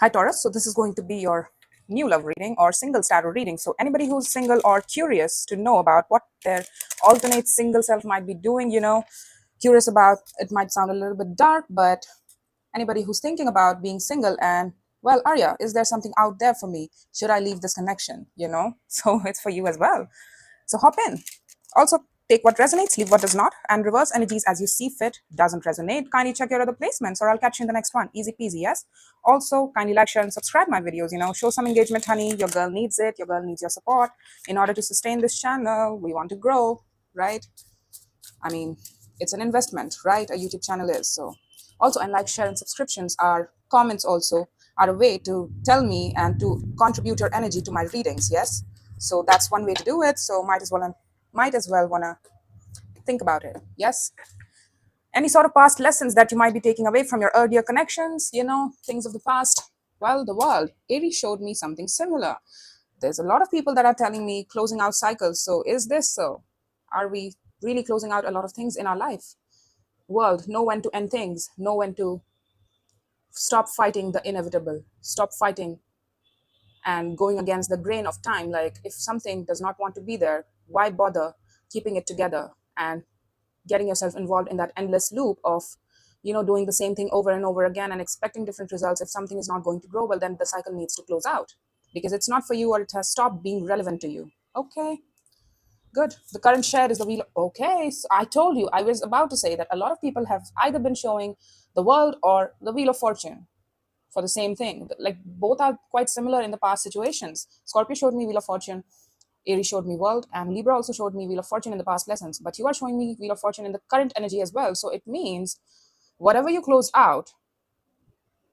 Hi Taurus, so this is going to be your new love reading or single tarot reading. So anybody who's single or curious to know about what their alternate single self might be doing, curious about, it might sound a little bit dark, but anybody who's thinking about being single and, well, Arya, is there something out there for me? Should I leave this connection? So it's for you as well. So hop in. Also, take what resonates, leave what does not, and reverse energies as you see fit. Doesn't resonate, kindly check your other placements, or I'll catch you in the next one. Easy peasy, yes? Also, kindly like, share, and subscribe my videos. Show some engagement, honey. Your girl needs it. Your girl needs your support. In order to sustain this channel, we want to grow, right? I mean, it's an investment, right? A YouTube channel is. So also, and like, share, and subscriptions are comments also are a way to tell me and to contribute your energy to my readings, yes? So that's one way to do it. So might as well wanna think about it, yes? Any sort of past lessons that you might be taking away from your earlier connections, things of the past. Well, the world, Aries showed me something similar. There's a lot of people that are telling me closing out cycles. So is this so? Are we really closing out a lot of things in our life? World, know when to end things, know when to stop fighting the inevitable, stop fighting and going against the grain of time. Like if something does not want to be there, why bother keeping it together and getting yourself involved in that endless loop of doing the same thing over and over again and expecting different results? If something is not going to grow, well, then the cycle needs to close out because it's not for you or it has stopped being relevant to you. Okay, good. The current share is the wheel. Okay, so I told you, I was about to say that a lot of people have either been showing the world or the wheel of fortune for the same thing. Like both are quite similar in the past situations. Scorpio showed me wheel of fortune, Aries showed me world, and Libra also showed me wheel of fortune in the past lessons. But you are showing me wheel of fortune in the current energy as well. So it means whatever you closed out,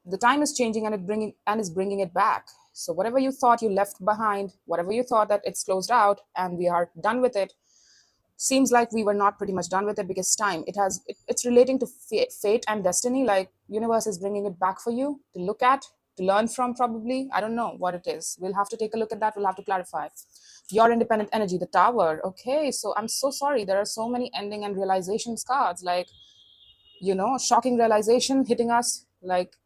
the time is changing and is bringing it back. So whatever you thought you left behind, whatever you thought that it's closed out and we are done with it, seems like we were not pretty much done with it because time it's relating to fate and destiny. Like universe is bringing it back for you to look at, to learn from. Probably, I don't know what it is. We'll have to take a look at that. We'll have to clarify your independent energy, the Tower. Okay, so I'm so sorry, there are so many ending and realizations cards, like shocking realization hitting us. Like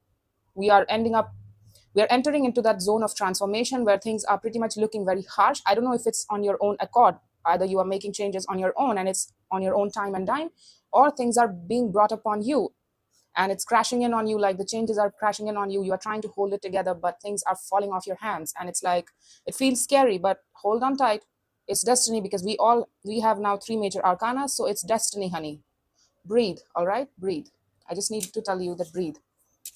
we are entering into that zone of transformation where things are pretty much looking very harsh. I don't know if it's on your own accord. Either you are making changes on your own and it's on your own time and dime, or things are being brought upon you and it's crashing in on you. Like the changes are crashing in on you. You are trying to hold it together, but things are falling off your hands. And it's like, it feels scary, but hold on tight. It's destiny because we have now 3 major arcana. So it's destiny, honey. Breathe, all right? Breathe. I just need to tell you that breathe.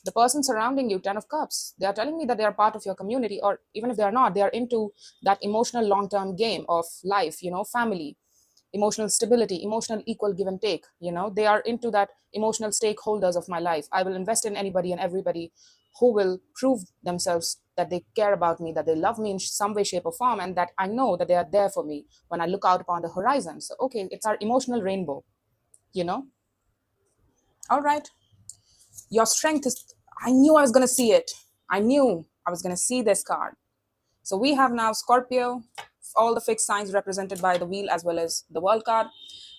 The person surrounding you, 10 of cups, they are telling me that they are part of your community, or even if they are not, they are into that emotional long-term game of life, family, emotional stability, emotional equal give and take. They are into that emotional stakeholders of my life. I will invest in anybody and everybody who will prove themselves that they care about me, that they love me in some way, shape, or form, and that I know that they are there for me when I look out upon the horizon. So okay, it's our emotional rainbow. you know all right. Your strength is, I knew I was going to see it. I knew I was going to see this card. So we have now Scorpio, all the fixed signs represented by the wheel as well as the world card,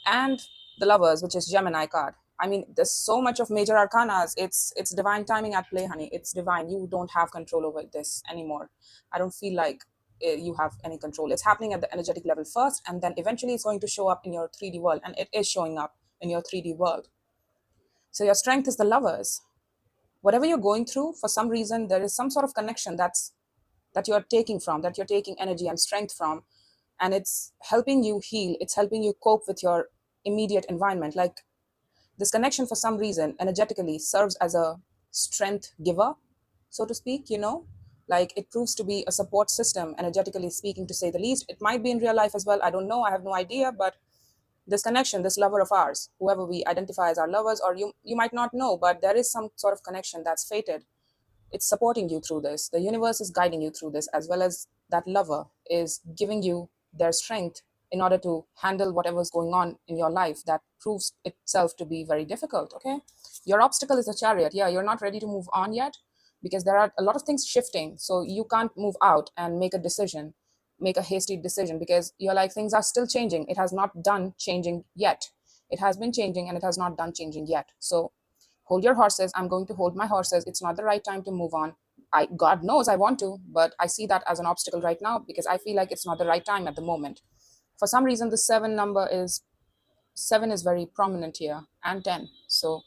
and the lovers, which is Gemini card. I mean, there's so much of major arcanas. It's divine timing at play, honey. It's divine. You don't have control over this anymore. I don't feel like you have any control. It's happening at the energetic level first, and then eventually it's going to show up in your 3D world, and it is showing up in your 3D world. So your strength is the lovers. Whatever you're going through, for some reason, there is some sort of connection that you're taking energy and strength from, and it's helping you heal. It's helping you cope with your immediate environment. Like this connection, for some reason, energetically serves as a strength giver, so to speak. Like it proves to be a support system, energetically speaking, to say the least. It might be in real life as well. I don't know. I have no idea. But this connection, this lover of ours, whoever we identify as our lovers, or you might not know, but there is some sort of connection that's fated. It's supporting you through this. The universe is guiding you through this, as well as that lover is giving you their strength in order to handle whatever's going on in your life that proves itself to be very difficult. Okay, your obstacle is the Chariot. Yeah, you're not ready to move on yet because there are a lot of things shifting, so you can't move out and make a hasty decision, because you're like, things are still changing. It has not done changing yet. It has been changing and it has not done changing yet. So hold your horses. I'm going to hold my horses. It's not the right time to move on. God knows I want to, but I see that as an obstacle right now because I feel like it's not the right time at the moment. For some reason, the seven is very prominent here, and 10. So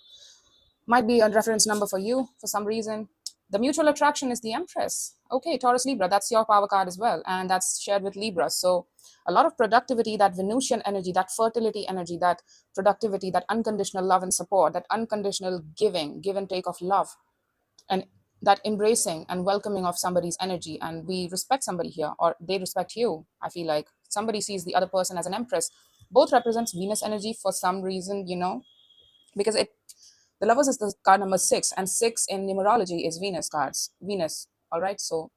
might be a reference number for you for some reason. The mutual attraction is the Empress. Okay, Taurus Libra, that's your power card as well. And that's shared with Libra. So a lot of productivity, that Venusian energy, that fertility energy, that productivity, that unconditional love and support, that unconditional giving, give and take of love, and that embracing and welcoming of somebody's energy. And we respect somebody here, or they respect you. I feel like somebody sees the other person as an Empress. Both represents Venus energy for some reason, because the lovers is the card number 6, and 6 in numerology is Venus cards. Venus. All right. So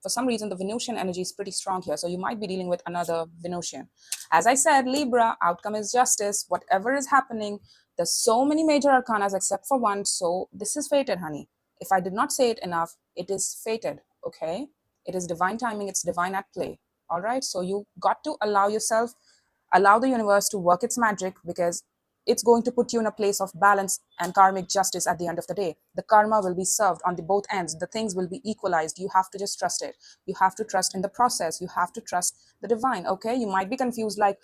for some reason, the Venusian energy is pretty strong here. So you might be dealing with another Venusian. As I said, Libra, outcome is justice. Whatever is happening, there's so many major arcanas except for one. So this is fated, honey. If I did not say it enough, it is fated. Okay. It is divine timing. It's divine at play. All right. So you got to allow yourself, allow the universe to work its magic, because it's going to put you in a place of balance and karmic justice at the end of the day. The karma will be served on the both ends. The things will be equalized. You have to just trust it. You have to trust in the process. You have to trust the divine. Okay. You might be confused, like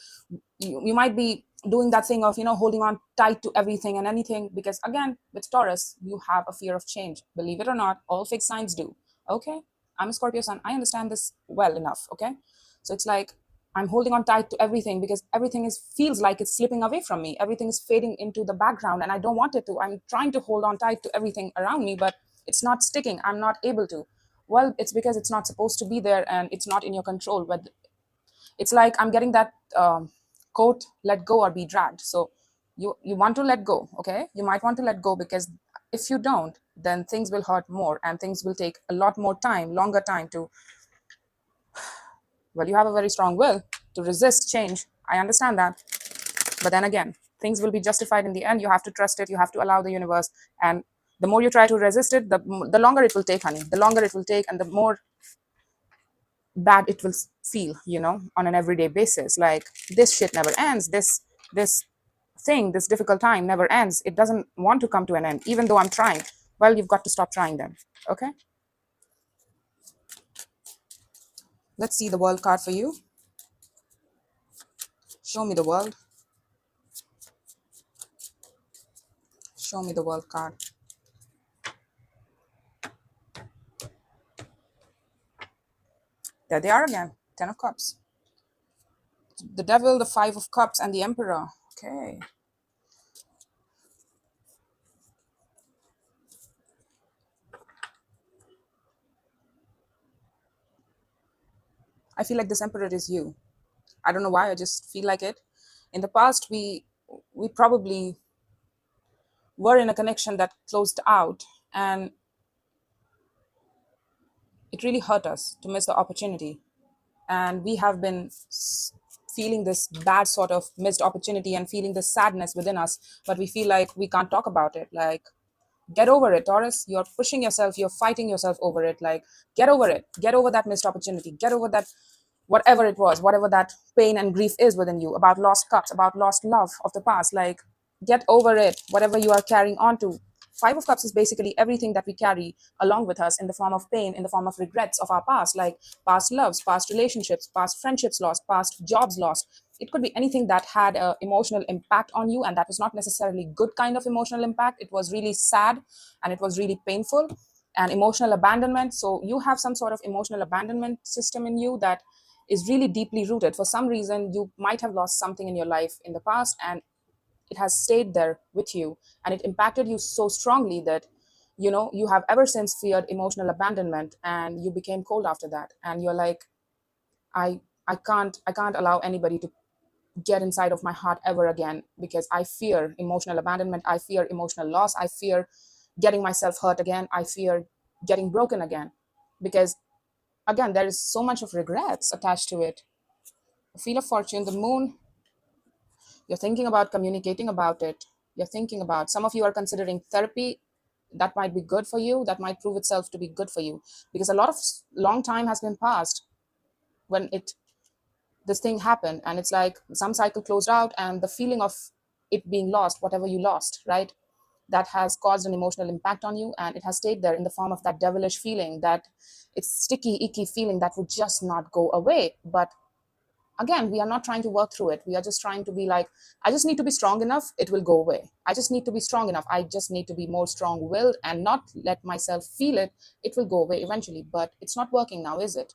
you might be doing that thing of, holding on tight to everything and anything, because again, with Taurus, you have a fear of change. Believe it or not, all fixed signs do. Okay. I'm a Scorpio sun. I understand this well enough. Okay. So it's like, I'm holding on tight to everything because everything feels like it's slipping away from me. Everything is fading into the background and I don't want it to. I'm trying to hold on tight to everything around me, but it's not sticking. I'm not able to. Well, it's because it's not supposed to be there and it's not in your control. But it's like I'm getting that quote, let go or be dragged. So you want to let go, okay? You might want to let go, because if you don't, then things will hurt more and things will take a lot more time, longer time to, well, you have a very strong will to resist change. I understand that. But then again, things will be justified in the end. You have to trust it. You have to allow the universe. And the more you try to resist it, the longer it will take, honey. The longer it will take and the more bad it will feel, on an everyday basis. Like, this shit never ends. This difficult time never ends. It doesn't want to come to an end, even though I'm trying. Well, you've got to stop trying then. Okay? Let's see the world card for you. Show me the world. Show me the world card. There they are again. 10 of Cups. The Devil, the 5 of Cups, and the Emperor. Okay. I feel like this Emperor is you. I don't know why. I just feel like it. In the past, we probably were in a connection that closed out, and it really hurt us to miss the opportunity. And we have been feeling this bad sort of missed opportunity and feeling this sadness within us, but we feel like we can't talk about it. Like, get over it, Taurus. You're pushing yourself, you're fighting yourself over it. Like, get over it. Get over that missed opportunity. Get over that, whatever it was, whatever that pain and grief is within you, about lost cups, about lost love of the past. Like, get over it, whatever you are carrying on to. 5 of Cups is basically everything that we carry along with us in the form of pain, in the form of regrets of our past, like past loves, past relationships, past friendships lost, past jobs lost. It could be anything that had an emotional impact on you, and that was not necessarily good kind of emotional impact. It was really sad and it was really painful, and emotional abandonment. So you have some sort of emotional abandonment system in you that is really deeply rooted. For some reason, you might have lost something in your life in the past, and it has stayed there with you, and it impacted you so strongly that you have ever since feared emotional abandonment, and you became cold after that. And you're like, I can't allow anybody to get inside of my heart ever again, because I fear emotional abandonment. I fear emotional loss. I fear getting myself hurt again. I fear getting broken again, because again, there is so much of regrets attached to it. The Wheel of Fortune, the Moon, you're thinking about communicating about it. You're thinking about, some of you are considering therapy. That might be good for you. That might prove itself to be good for you, because a lot of long time has been passed when this thing happened, and it's like some cycle closed out, and the feeling of it being lost, whatever you lost, right? that has caused an emotional impact on you, and it has stayed there in the form of that devilish feeling, that it's sticky, icky feeling that would just not go away. But again, we are not trying to work through it. We are just trying to be like, I just need to be strong enough, it will go away. I just need to be strong enough. I just need to be more strong-willed and not let myself feel it. It will go away eventually. But it's not working now, is it?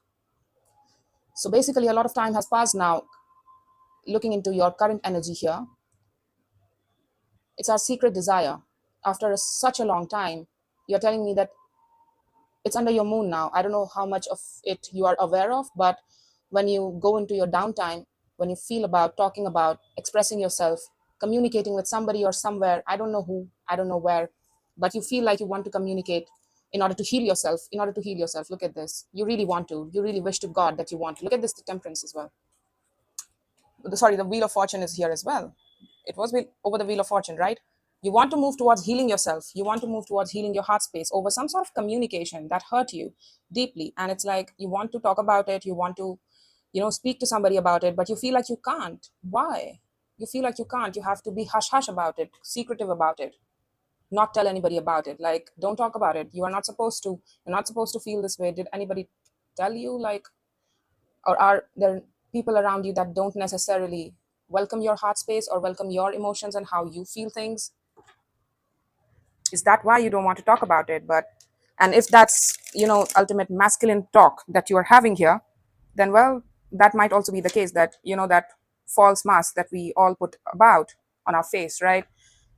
So basically, a lot of time has passed now. Looking into your current energy here, it's our secret desire. After such a long time, you're telling me that it's under your moon now. I don't know how much of it you are aware of, but when you go into your downtime, when you feel about talking about expressing yourself, communicating with somebody or somewhere, I don't know who, I don't know where, but you feel like you want to communicate in order to heal yourself, in order to heal yourself. Look at this. You really want to, you really wish to God that you want to. Look at this, the temperance as well. Sorry, the wheel of fortune is here as well. It was over the wheel of fortune, right? You want to move towards healing yourself. You want to move towards healing your heart space over some sort of communication that hurt you deeply. And it's like you want to talk about it. You want to, speak to somebody about it, but you feel like you can't. Why? You feel like you can't. You have to be hush hush about it, secretive about it, not tell anybody about it. Like, don't talk about it. You are not supposed to. You're not supposed to feel this way. Did anybody tell you? Like, or are there people around you that don't necessarily welcome your heart space or welcome your emotions and how you feel things? Is that why you don't want to talk about it? But and if that's ultimate masculine talk that you are having here, then well, that might also be the case, that that false mask that we all put about on our face, right?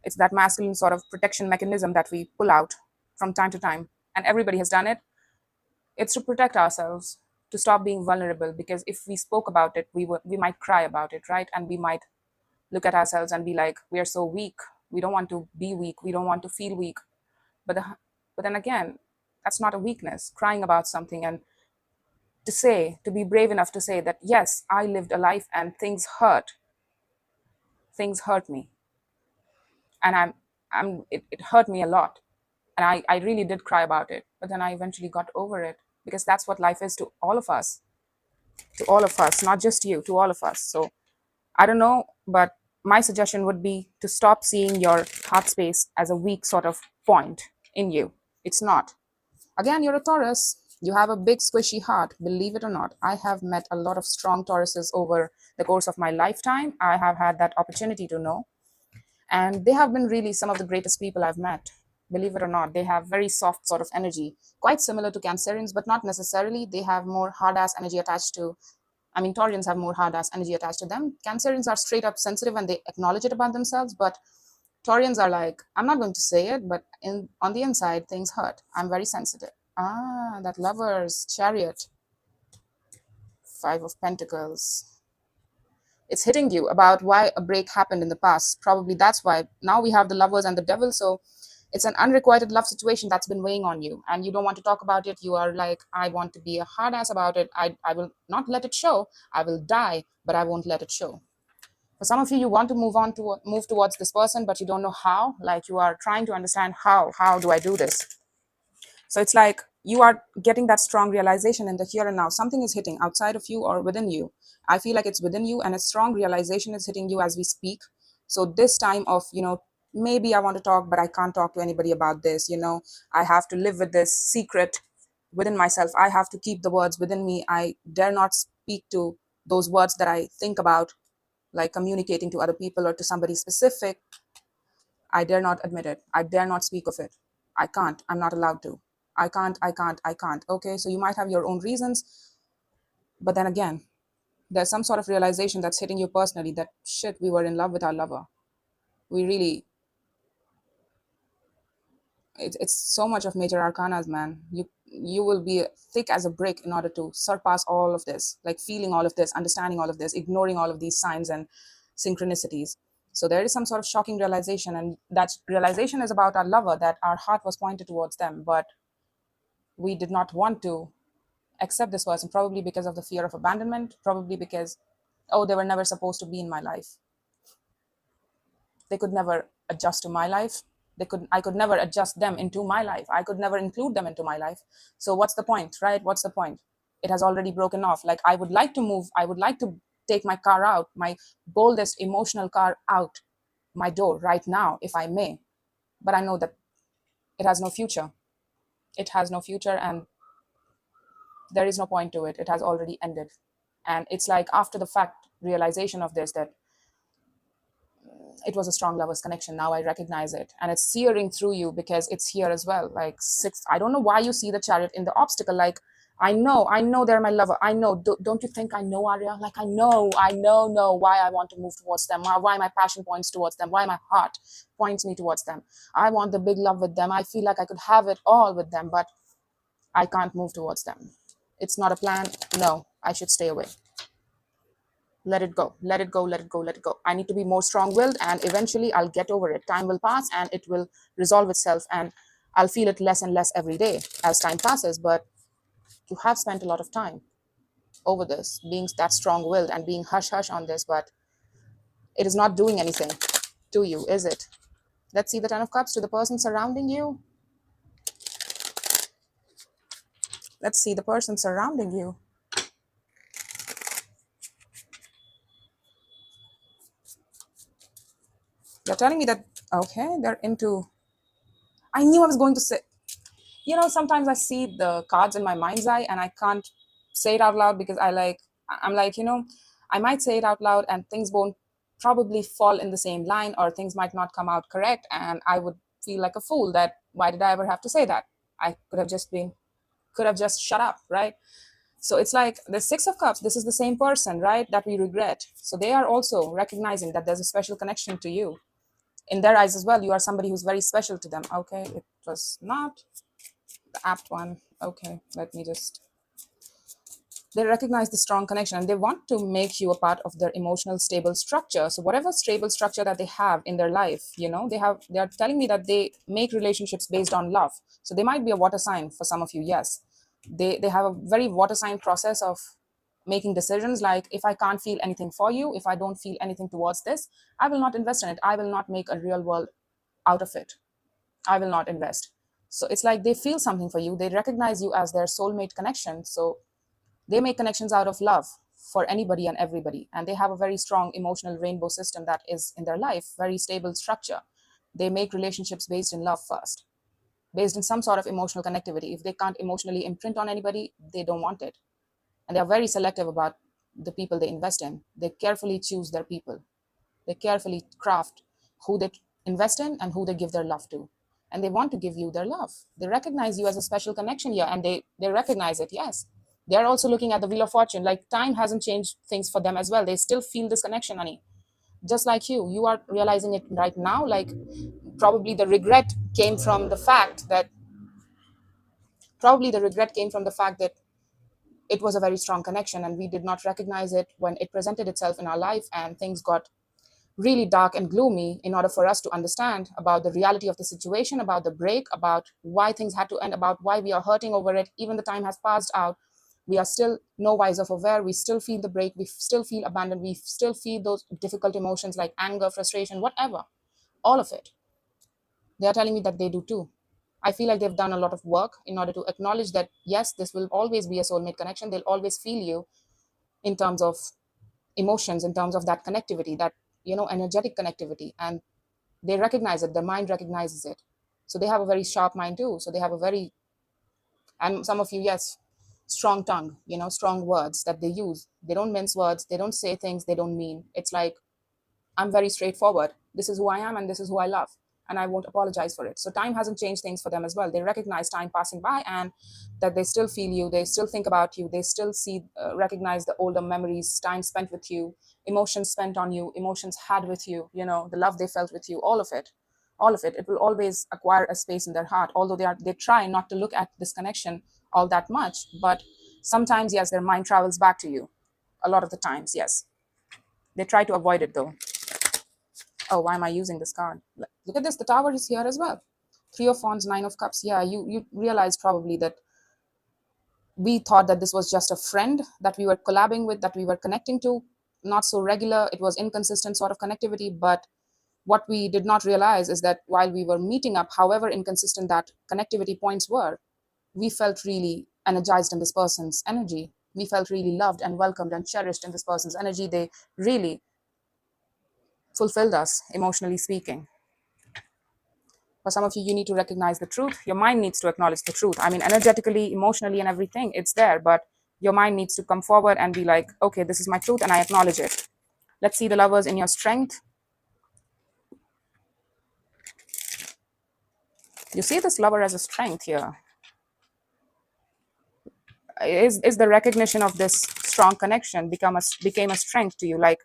It's that masculine sort of protection mechanism that we pull out from time to time, and everybody has done it. It's to protect ourselves, to stop being vulnerable, because if we spoke about it, we might cry about it, right? And we might look at ourselves and be like, we are so weak. We don't want to be weak. We don't want to feel weak. But but then again, that's not a weakness. Crying about something, and to be brave enough to say that yes, I lived a life and things hurt. Things hurt me, and it hurt me a lot, and I really did cry about it. But then I eventually got over it, because that's what life is to all of us. To all of us, not just you, to all of us. So I don't know, but my suggestion would be to stop seeing your heart space as a weak sort of point in you. It's not. Again, you're a Taurus. You have a big squishy heart, believe it or not. I have met a lot of strong Tauruses over the course of my lifetime. I have had that opportunity to know. And they have been really some of the greatest people I've met. Believe it or not, they have very soft sort of energy, quite similar to Cancerians, but not necessarily. They have more hard-ass energy attached to, Taurians have more hard-ass energy attached to them. Cancerians are straight up sensitive and they acknowledge it about themselves, but Taurians are like, I'm not going to say it, but on the inside, things hurt. I'm very sensitive. Ah, that Lovers, Chariot, Five of Pentacles. It's hitting you about why a break happened in the past. Probably that's why. Now we have the Lovers and the Devil, so it's an unrequited love situation that's been weighing on you, and you don't want to talk about it. You are like, I want to be a hard ass about it. I will not let it show. I will die, but I won't let it show. For some of you, you want to move towards this person, but you don't know how. Like, you are trying to understand how do I do this? So it's like you are getting that strong realization in the here and now. Something is hitting outside of you or within you. I feel like it's within you, and a strong realization is hitting you as we speak. So this time of, maybe I want to talk, but I can't talk to anybody about this. I have to live with this secret within myself. I have to keep the words within me. I dare not speak to those words that I think about, like communicating to other people or to somebody specific. I dare not admit it. I dare not speak of it. I can't. I'm not allowed to. I can't. Okay, so you might have your own reasons, but then again, there's some sort of realization that's hitting you personally that shit, we were in love with our lover. We really, it's so much of major arcanas, man. You will be thick as a brick in order to surpass all of this, like feeling all of this, understanding all of this, ignoring all of these signs and synchronicities. So there is some sort of shocking realization, and that realization is about our lover, that our heart was pointed towards them, but we did not want to accept this person, probably because of the fear of abandonment, probably because, oh, they were never supposed to be in my life. They could never adjust to my life. I could never adjust them into my life. I could never include them into my life. So what's the point, right? What's the point? It has already broken off. Like, I would like to move. I would like to take my car out, my boldest emotional car out my door right now, if I may. but I know that it has no future. It has no future, and there is no point to it. It has already ended. And it's like after the fact realization of this, that it was a strong lovers connection. Now I recognize it, and it's searing through you because it's here as well. Like six, I don't know why you see the chariot in the obstacle. Like I know they're my lover. I know. Don't you think I know, Arya? Like I know why I want to move towards them. Why my passion points towards them. Why my heart points me towards them. I want the big love with them. I feel like I could have it all with them, but I can't move towards them. It's not a plan. No, I should stay away. Let it go, let it go, let it go, let it go. I need to be more strong-willed, and eventually I'll get over it. Time will pass and it will resolve itself, and I'll feel it less and less every day as time passes. But you have spent a lot of time over this, being that strong-willed and being hush-hush on this, but it is not doing anything to you, is it? Let's see the Ten of Cups to the person surrounding you. Let's see the person surrounding you. They're telling me that, okay, they're into, I knew I was going to say, sometimes I see the cards in my mind's eye and I can't say it out loud because I'm like, I might say it out loud and things won't probably fall in the same line, or things might not come out correct, and I would feel like a fool that why did I ever have to say that? I could have just shut up, right? So it's like the Six of Cups, this is the same person, right, that we regret. So they are also recognizing that there's a special connection to you. In their eyes as well, you are somebody who's very special to them. Okay, it was not the apt one. Okay, let me just, they recognize the strong connection and they want to make you a part of their emotional stable structure. So whatever stable structure that they have in their life, they are telling me that they make relationships based on love. So they might be a water sign for some of you. Yes, they have a very water sign process of making decisions. Like, if I can't feel anything for you, if I don't feel anything towards this, I will not invest in it. I will not make a real world out of it. I will not invest. So it's like they feel something for you. They recognize you as their soulmate connection. So they make connections out of love for anybody and everybody. And they have a very strong emotional rainbow system that is in their life, very stable structure. They make relationships based in love first, based in some sort of emotional connectivity. If they can't emotionally imprint on anybody, they don't want it. And they are very selective about the people they invest in. They carefully choose their people. They carefully craft who they invest in and who they give their love to. And they want to give you their love. They recognize you as a special connection here, and they recognize it, yes. They're also looking at the Wheel of Fortune. Like, time hasn't changed things for them as well. They still feel this connection, honey. Just like you are realizing it right now. Like, probably the regret came from the fact that it was a very strong connection and we did not recognize it when it presented itself in our life, and things got really dark and gloomy in order for us to understand about the reality of the situation, about the break, about why things had to end, about why we are hurting over it. Even the time has passed out, we are still no wiser of aware. We still feel the break. We still feel abandoned. We still feel those difficult emotions like anger, frustration, whatever, all of it. They are telling me that they do too. I feel like they've done a lot of work in order to acknowledge that, yes, this will always be a soulmate connection. They'll always feel you in terms of emotions, in terms of that connectivity, that, energetic connectivity. And they recognize it. Their mind recognizes it. So they have a very sharp mind too. So they have a very, and some of you, yes, strong tongue, strong words that they use. They don't mince words. They don't say things they don't mean. It's like, I'm very straightforward. This is who I am and this is who I love, and I won't apologize for it. So time hasn't changed things for them as well. They recognize time passing by and that they still feel you. They still think about you. They still recognize the older memories, time spent with you, emotions spent on you, emotions had with you, the love they felt with you, all of it. It will always acquire a space in their heart, although they try not to look at this connection all that much. But sometimes, yes, their mind travels back to you. A lot of the times, yes. They try to avoid it though. Oh, why am I using this card? Look at this. The Tower is here as well. Three of Wands, Nine of Cups. Yeah, you realize probably that we thought that this was just a friend that we were collabing with, that we were connecting to. Not so regular. It was inconsistent sort of connectivity. But what we did not realize is that while we were meeting up, however inconsistent that connectivity points were, we felt really energized in this person's energy. We felt really loved and welcomed and cherished in this person's energy. They really fulfilled us, emotionally speaking. For some of you, you need to recognize the truth. Your mind needs to acknowledge the truth. I mean, energetically, emotionally, and everything, it's there, but your mind needs to come forward and be like, okay, this is my truth and I acknowledge it. Let's see the Lovers in your strength. You see this Lover as a strength here. Is the recognition of this strong connection became a strength to you? Like,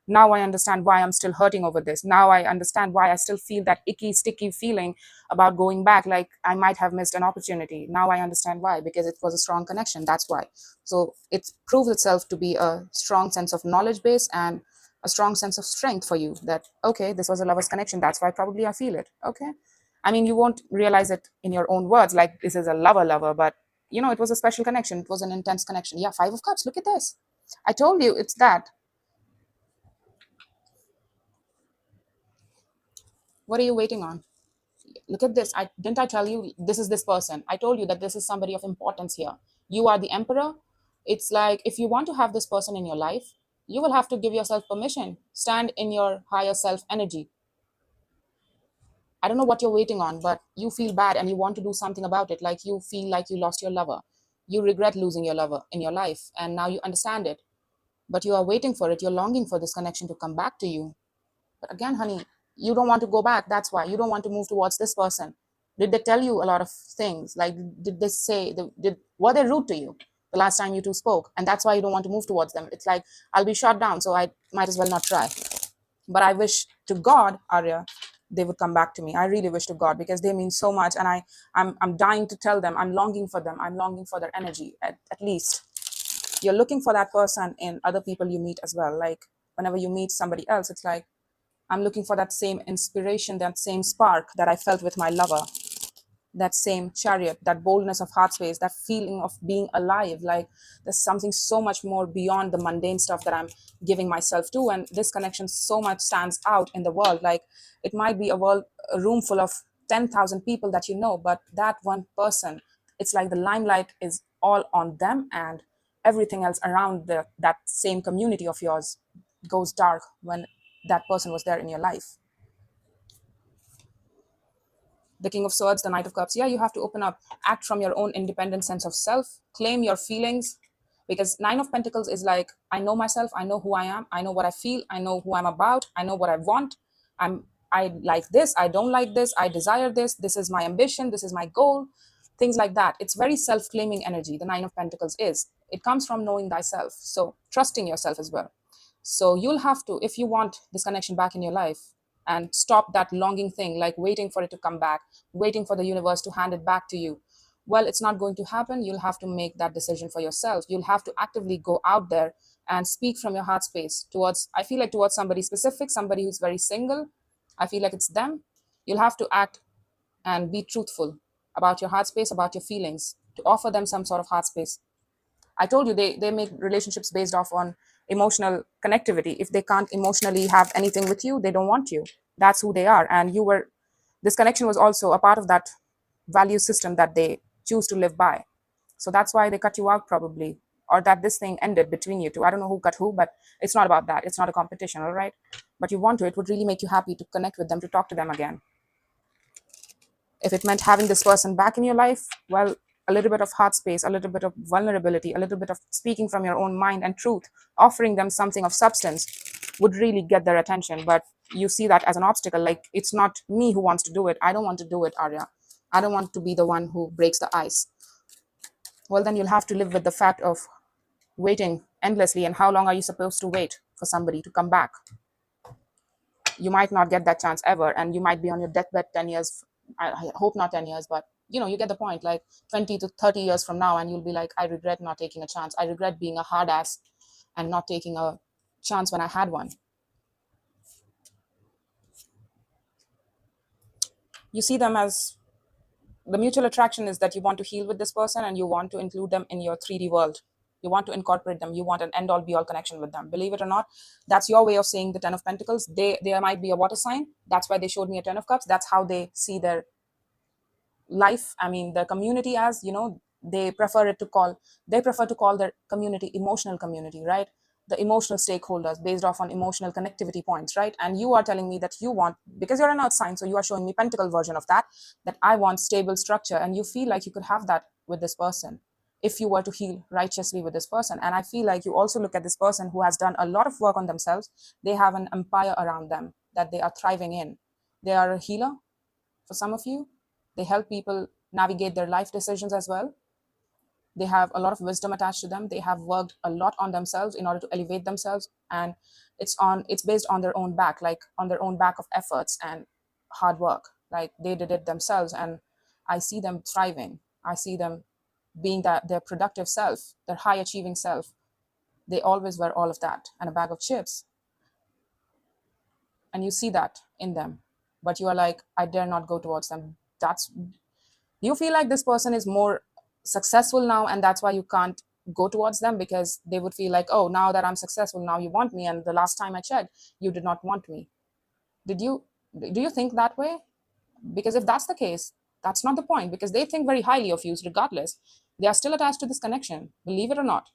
now I understand why I'm still hurting over this. Now I understand why I still feel that icky sticky feeling about going back, like I might have missed an opportunity. Now I understand why, because it was a strong connection. That's why. So it proves itself to be a strong sense of knowledge base and a strong sense of strength for you, that okay, this was a lover's connection, that's why probably I feel it. Okay, I mean, you won't realize it in your own words like this is a lover, but you know, it was a special connection. It was an intense connection. Yeah, Five of Cups. Look at this. I told you it's that. What are you waiting on? Look at this. I tell you this is this person. I told you that this is somebody of importance here. You are the emperor. It's like if you want to have this person in your life, you will have to give yourself permission. Stand in your higher self energy. I don't know what you're waiting on, but you feel bad and you want to do something about it. Like you feel like you lost your lover. You regret losing your lover in your life, and now you understand it. But you are waiting for it. You're longing for this connection to come back to you. But again, honey, you don't want to go back. That's why you don't want to move towards this person. Did they tell you a lot of things? Like, did they say, were they rude to you the last time you two spoke? And that's why you don't want to move towards them. It's like, I'll be shot down, so I might as well not try. But I wish to God, Arya, they would come back to me. I really wish to God, because they mean so much. And I'm dying to tell them. I'm longing for them. I'm longing for their energy, at least. You're looking for that person in other people you meet as well. Like whenever you meet somebody else, it's like, I'm looking for that same inspiration, that same spark that I felt with my lover, that same chariot, that boldness of heart space, that feeling of being alive. Like there's something so much more beyond the mundane stuff that I'm giving myself to. And this connection so much stands out in the world. Like it might be a room full of 10,000 people that you know, but that one person, it's like the limelight is all on them, and everything else around that same community of yours goes dark when that person was there in your life. The King of Swords, the Knight of Cups. Yeah, you have to open up, act from your own independent sense of self, claim your feelings, because Nine of Pentacles is like, I know myself, I know who I am, I know what I feel, I know who I'm about, I know what I want. I like this, I don't like this, I desire this, this is my ambition, this is my goal, things like that. It's very self-claiming energy, the Nine of Pentacles is. It comes from knowing thyself, so trusting yourself as well. So you'll have to, if you want this connection back in your life, and stop that longing thing, like waiting for it to come back, waiting for the universe to hand it back to you. Well, it's not going to happen. You'll have to make that decision for yourself. You'll have to actively go out there and speak from your heart space towards, I feel like towards somebody specific, somebody who's very single. I feel like it's them. You'll have to act and be truthful about your heart space, about your feelings, to offer them some sort of heart space. I told you they make relationships based off on emotional connectivity. If they can't emotionally have anything with you, they don't want you. That's who they are. And this connection was also a part of that value system that they choose to live by. So that's why they cut you out probably, or that this thing ended between you two. I don't know who cut who, but it's not about that. It's not a competition, all right? But you want to, it would really make you happy to connect with them, to talk to them again. If it meant having this person back in your life, well, a little bit of heart space, a little bit of vulnerability, a little bit of speaking from your own mind and truth, offering them something of substance would really get their attention. But you see that as an obstacle. Like, it's not me who wants to do it. I don't want to do it, Arya. I don't want to be the one who breaks the ice. Well, then you'll have to live with the fact of waiting endlessly. And how long are you supposed to wait for somebody to come back? You might not get that chance ever, and you might be on your deathbed 10 years. I hope not 10 years, but you get the point, like 20 to 30 years from now, and you'll be like, I regret not taking a chance. I regret being a hard ass and not taking a chance when I had one. You see them as, the mutual attraction is that you want to heal with this person and you want to include them in your 3D world. You want to incorporate them. You want an end all be all connection with them. Believe it or not, that's your way of saying the 10 of Pentacles. There might be a water sign. That's why they showed me a 10 of Cups. That's how they see their life. I mean, the community as, they prefer to call their community emotional community, right? the emotional stakeholders based off on emotional connectivity points, right? And you are telling me that you want, because you're an earth sign, so you are showing me pentacle version of that, that I want stable structure, and you feel like you could have that with this person if you were to heal righteously with this person. And I feel like you also look at this person who has done a lot of work on themselves. They have an empire around them that they are thriving in. They are a healer for some of you. They help people navigate their life decisions as well. They have a lot of wisdom attached to them. They have worked a lot on themselves in order to elevate themselves, and it's based on their own back, like on their own back of efforts and hard work. Like they did it themselves, and I see them thriving. I see them being that their productive self, their high achieving self. They always were all of that and a bag of chips, and you see that in them, but you are like, I dare not go towards them. That's, you feel like this person is more successful now, and that's why you can't go towards them, because they would feel like, oh, now that I'm successful, now you want me, and the last time I checked, you did not want me. Did you, do you think that way? Because if that's the case, that's not the point, because they think very highly of you regardless. They are still attached to this connection, believe it or not.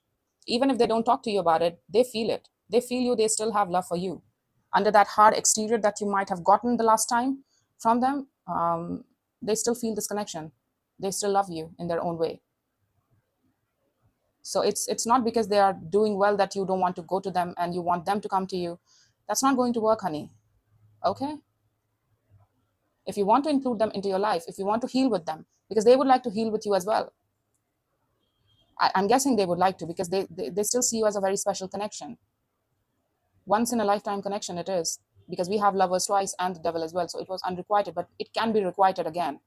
Even if they don't talk to you about it, they feel it. They feel you, they still have love for you. Under that hard exterior that you might have gotten the last time from them, they still feel this connection. They still love you in their own way. So it's not because they are doing well that you don't want to go to them and you want them to come to you. That's not going to work, honey. Okay? If you want to include them into your life, if you want to heal with them, because they would like to heal with you as well. I'm guessing they would like to, because they still see you as a very special connection. Once in a lifetime connection it is, because we have lovers twice and the devil as well. So it was unrequited, but it can be requited again.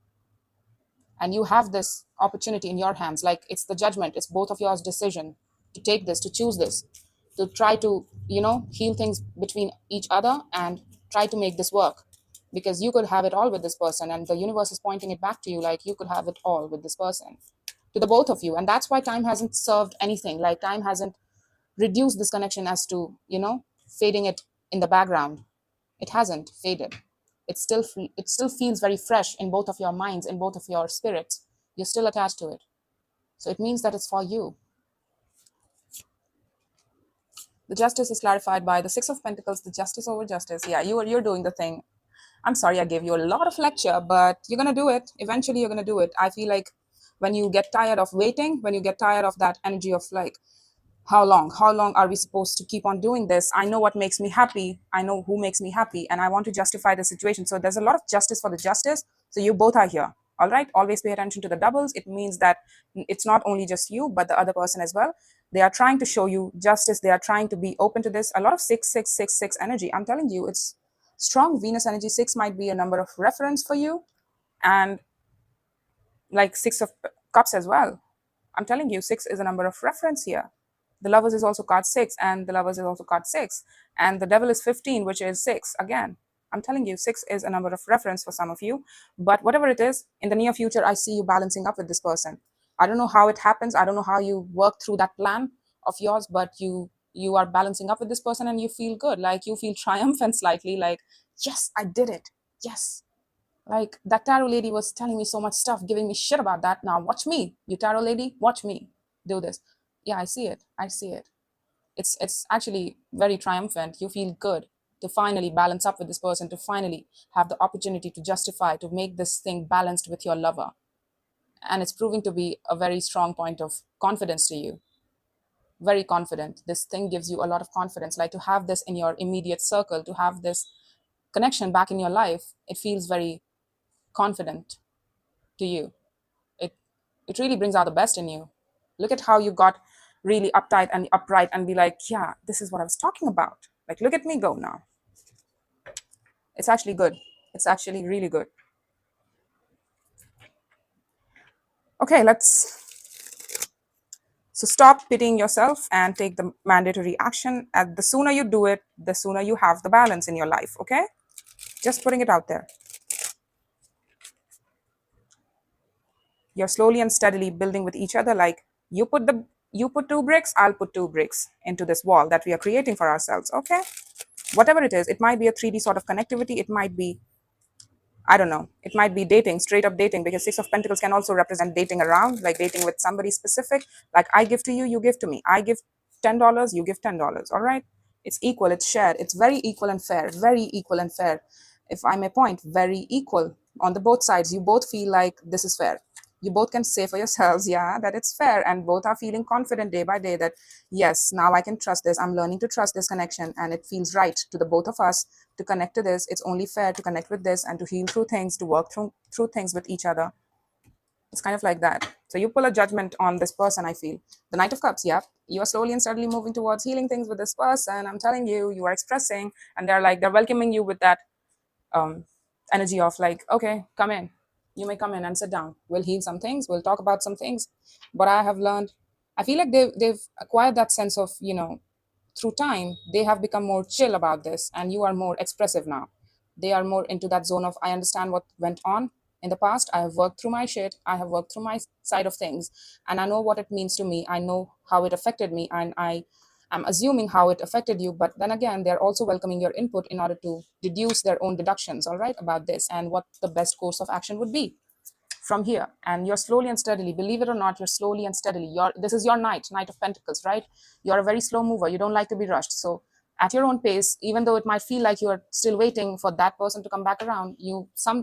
And you have this opportunity in your hands. Like, it's the judgment, it's both of yours decision to take this, to choose this, to try to, heal things between each other and try to make this work. Because you could have it all with this person, and the universe is pointing it back to you, like you could have it all with this person, to the both of you. And that's why time hasn't served anything. Like, time hasn't reduced this connection as to, fading it in the background. It hasn't faded. It still feels very fresh in both of your minds, in both of your spirits. You're still attached to it. So it means that it's for you. The justice is clarified by the Six of Pentacles, the justice over justice. Yeah, you're doing the thing. I'm sorry I gave you a lot of lecture, but you're going to do it. Eventually you're going to do it. I feel like when you get tired of waiting, when you get tired of that energy of like, how long are we supposed to keep on doing this? I know what makes me happy. I know who makes me happy, and I want to justify the situation. So there's a lot of justice for the justice. So you both are here. All right. Always pay attention to the doubles. It means that it's not only just you, but the other person as well. They are trying to show you justice. They are trying to be open to this. A lot of 6 energy. I'm telling you, it's strong Venus energy. 6 might be a number of reference for you, and like 6 of Cups as well. I'm telling you, 6 is a number of reference here. The Lovers is also card 6, and the Lovers is also card 6, and the Devil is 15, which is 6 again. I'm telling you, 6 is a number of reference for some of you. But whatever it is, in the near future, I see you balancing up with this person. I don't know how it happens. I don't know how you work through that plan of yours, but you are balancing up with this person, and you feel good. Like, you feel triumphant slightly, like, yes, I did it. Yes. Like, that tarot lady was telling me so much stuff, giving me shit about that. Now watch me, you tarot lady, watch me do this. Yeah, I see it. I see it. It's actually very triumphant. You feel good to finally balance up with this person, to finally have the opportunity to justify, to make this thing balanced with your lover. And it's proving to be a very strong point of confidence to you. Very confident. This thing gives you a lot of confidence. Like, to have this in your immediate circle, to have this connection back in your life, it feels very confident to you. It really brings out the best in you. Look at how you got really uptight and upright and be like, yeah, this is what I was talking about. Like, look at me go now. It's actually good. It's actually really good. Okay, so stop pitying yourself and take the mandatory action. And the sooner you do it, the sooner you have the balance in your life, okay? Just putting it out there. You're slowly and steadily building with each other. Like, you put 2 bricks, I'll put 2 bricks into this wall that we are creating for ourselves, okay? Whatever it is, it might be a 3D sort of connectivity. It might be, I don't know, it might be dating, straight up dating, because 6 of Pentacles can also represent dating around, like dating with somebody specific. Like, I give to you, you give to me. I give $10, you give $10. All right. It's equal, it's shared, it's very equal and fair, very equal and fair. If I may point, very equal on the both sides. You both feel like this is fair. You both can say for yourselves, yeah, that it's fair, and both are feeling confident day by day that yes, now I can trust this. I'm learning to trust this connection, and it feels right to the both of us to connect to this. It's only fair to connect with this and to heal through things, to work through things with each other. It's kind of like that. So you pull a judgment on this person, I feel. The Knight of Cups, yeah. You are slowly and steadily moving towards healing things with this person. I'm telling you, you are expressing, and they're welcoming you with that um, energy of like, okay, come in. You may come in and sit down. We'll heal some things. We'll talk about some things. But I have learned, I feel like they've acquired that sense of, through time, they have become more chill about this, and you are more expressive now. They are more into that zone of, I understand what went on in the past. I have worked through my shit. I have worked through my side of things, and I know what it means to me. I know how it affected me, and I'm assuming how it affected you. But then again, they're also welcoming your input in order to deduce their own deductions, all right, about this and what the best course of action would be from here. And you're slowly and steadily, believe it or not, you're slowly and steadily, this is your Knight of Pentacles, right? You're a very slow mover. You don't like to be rushed. So at your own pace, even though it might feel like you're still waiting for that person to come back around,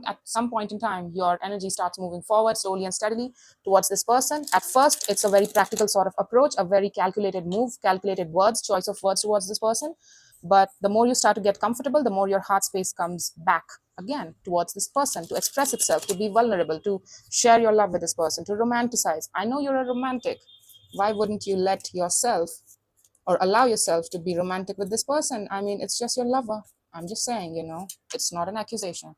at some point in time, your energy starts moving forward slowly and steadily towards this person. At first, it's a very practical sort of approach, a very calculated move, calculated words, choice of words towards this person. But the more you start to get comfortable, the more your heart space comes back again towards this person, to express itself, to be vulnerable, to share your love with this person, to romanticize. I know you're a romantic. Why wouldn't you let yourself or allow yourself to be romantic with this person? I mean, it's just your lover. I'm just saying, it's not an accusation.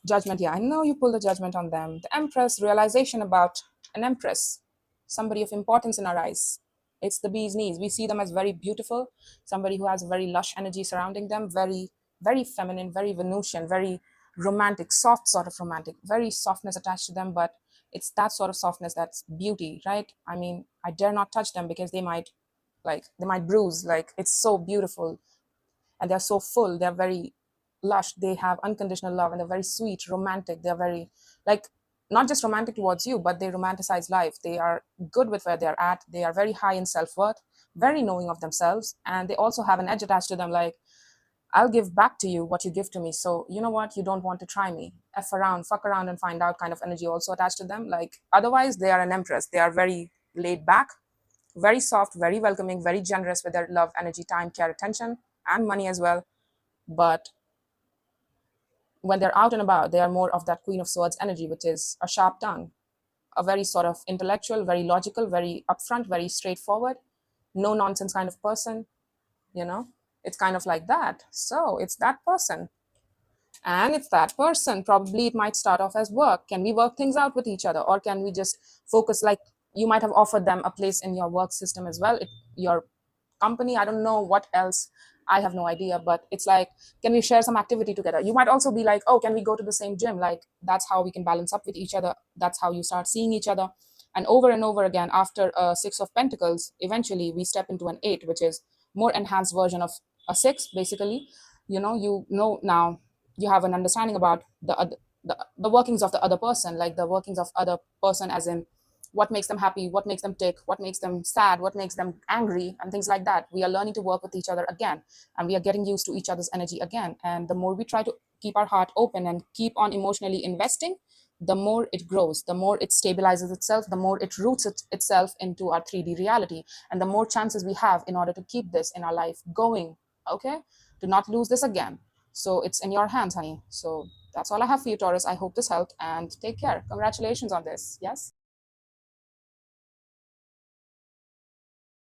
Judgment, yeah, I know you pulled the judgment on them. The Empress, realization about an Empress, somebody of importance in our eyes. It's the bee's knees. We see them as very beautiful, somebody who has very lush energy surrounding them, very, very feminine, very Venusian, very romantic, soft sort of romantic, very softness attached to them, but it's that sort of softness that's beauty, right? I mean, I dare not touch them because they might bruise. Like, it's so beautiful, and they're so full. They're very lush. They have unconditional love, and they're very sweet, romantic. They're very, like, not just romantic towards you, but they romanticize life. They are good with where they're at. They are very high in self-worth, very knowing of themselves, and they also have an edge attached to them, like, I'll give back to you what you give to me. So you know what? You don't want to try me. F around, fuck around and find out kind of energy also attached to them. Like, otherwise, they are an Empress. They are very laid back, very soft, very welcoming, very generous with their love, energy, time, care, attention, and money as well. But when they're out and about, they are more of that Queen of Swords energy, which is a sharp tongue, a very sort of intellectual, very logical, very upfront, very straightforward, no nonsense kind of person, you know? It's kind of like that. So it's that person. And it's that person. Probably it might start off as work. Can we work things out with each other? Or can we just focus, like, you might have offered them a place in your work system as well, your company. I don't know what else. I have no idea, but it's like, can we share some activity together? You might also be like, oh, can we go to the same gym? Like, that's how we can balance up with each other. That's how you start seeing each other. And over again, after a Six of Pentacles, eventually we step into an Eight, which is more enhanced version of a Six, basically. Now you have an understanding about the workings of the other person, like the workings of other person, as in what makes them happy, what makes them tick, what makes them sad, what makes them angry, and things like that. We are learning to work with each other again, and we are getting used to each other's energy again. And the more we try to keep our heart open and keep on emotionally investing, the more it grows, the more it stabilizes itself, the more it roots itself into our 3D reality, and the more chances we have in order to keep this in our life going, okay? To not lose this again. So it's in your hands, honey. So that's all I have for you, Taurus. I hope this helped, and take care. Congratulations on this. Yes.